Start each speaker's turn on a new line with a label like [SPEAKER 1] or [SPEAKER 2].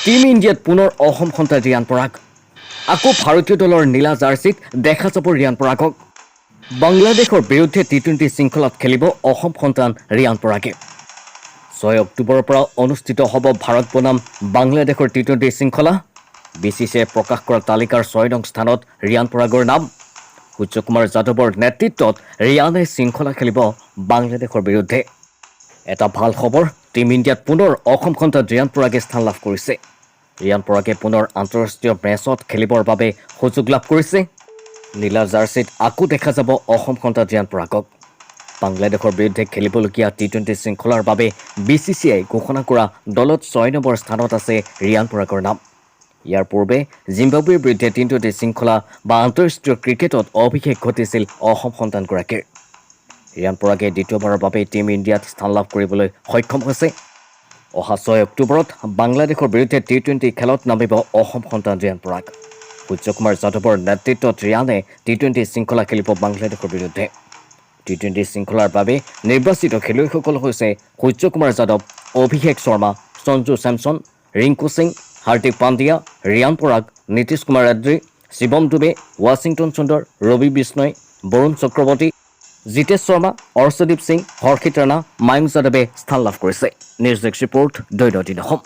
[SPEAKER 1] team ইণ্ডিয়াত পুনৰ অসম সন্তা ৰিয়ান পৰাগ আকৌ ভাৰতীয় দলৰ নীলা জাৰ্চিত দেখা যাব ৰিয়ান পৰাগক বাংলাদেশৰ বিৰুদ্ধে টি20 শৃংখলাত খেলিব অসম সন্তান ৰিয়ান পৰাগে 6 অক্টোবৰৰ পৰা অনুষ্ঠিত হ'ব ভাৰত বনাম বাংলাদেশৰ টি20 শৃংখলা বিচিচিআই প্ৰকাশ কৰা তালিকাৰ 6 নং স্থানত ৰিয়ান পৰাগৰ নাম সূৰ্যকুমাৰ যাদৱৰ নেতৃত্বত ৰিয়ানে শৃংখলা খেলিব বাংলাদেশৰ বিৰুদ্ধে এটা ভাল খবৰ টিম ইণ্ডিয়াত পুনৰ অসম সন্তান ৰিয়ান পৰাগে স্থান লাভ কৰিছে ৰিয়ান পৰাগে পুনৰ আন্তঃৰাষ্ট্ৰীয় মেচত খেলিবৰ বাবে সুযোগ লাভ কৰিছে নীলা জাৰ্চিত আকৌ দেখা যাব অসম সন্তান ৰিয়ান পৰাগক বাংলাদেশৰ বিৰুদ্ধে খেলিবলগীয়া টি20 শৃংখলাৰ বাবে বিচিচিআই ঘোষণা কৰা দলত 6 নম্বৰ স্থানত আছে ৰিয়ান পৰাগৰ নাম ইয়াৰ পূৰ্বে জিম্বাবুৱেৰ বিৰুদ্ধে টি20 শৃংখলা বা আন্তঃৰাষ্ট্ৰীয় ক্ৰিকেটত অভিষেক ঘটিছিল অসম সন্তানগৰাকীৰ ৰিয়ান পৰাগে দ্বিতীয়বাৰৰ বাবে টিম ইণ্ডিয়াত স্থান লাভ কৰিবলৈ সক্ষম হৈছে অহা 6 অক্টোবৰত বাংলাদেশৰ বিৰুদ্ধে টি20 খেলত নামিব অসম সন্তান ৰিয়ান পৰাগ সূৰ্যকুমাৰ যাদৱৰ নেতৃত্বত ৰিয়ানে টি20 শৃংখলা খেলিব বাংলাদেশৰ বিৰুদ্ধে টি20 শৃংখলাৰ বাবে নিৰ্বাচিত খেলুৱৈসকল হৈছে সূৰ্যকুমাৰ যাদৱ অভিষেক শৰ্মা সঞ্জু চেমছন ৰিংকু সিং হাৰ্দিক পাণ্ডিয়া ৰিয়ান পৰাগ নীতিশ কুমাৰ ৰেড্ডী শিৱম ডুবে ৱাশ্বিংটন সুন্দৰ ৰবি বিষ্ণই বৰুণ চক্ৰৱৰ্তী জিতেশ শৰ্মা অৰ্শদীপ সিং হৰ্ষিত ৰাণা মায়ংক যাদৱে স্থান লাভ কৰিছে নিউজ ডেস্ক ৰিপৰ্ট দৈনন্দিন অসম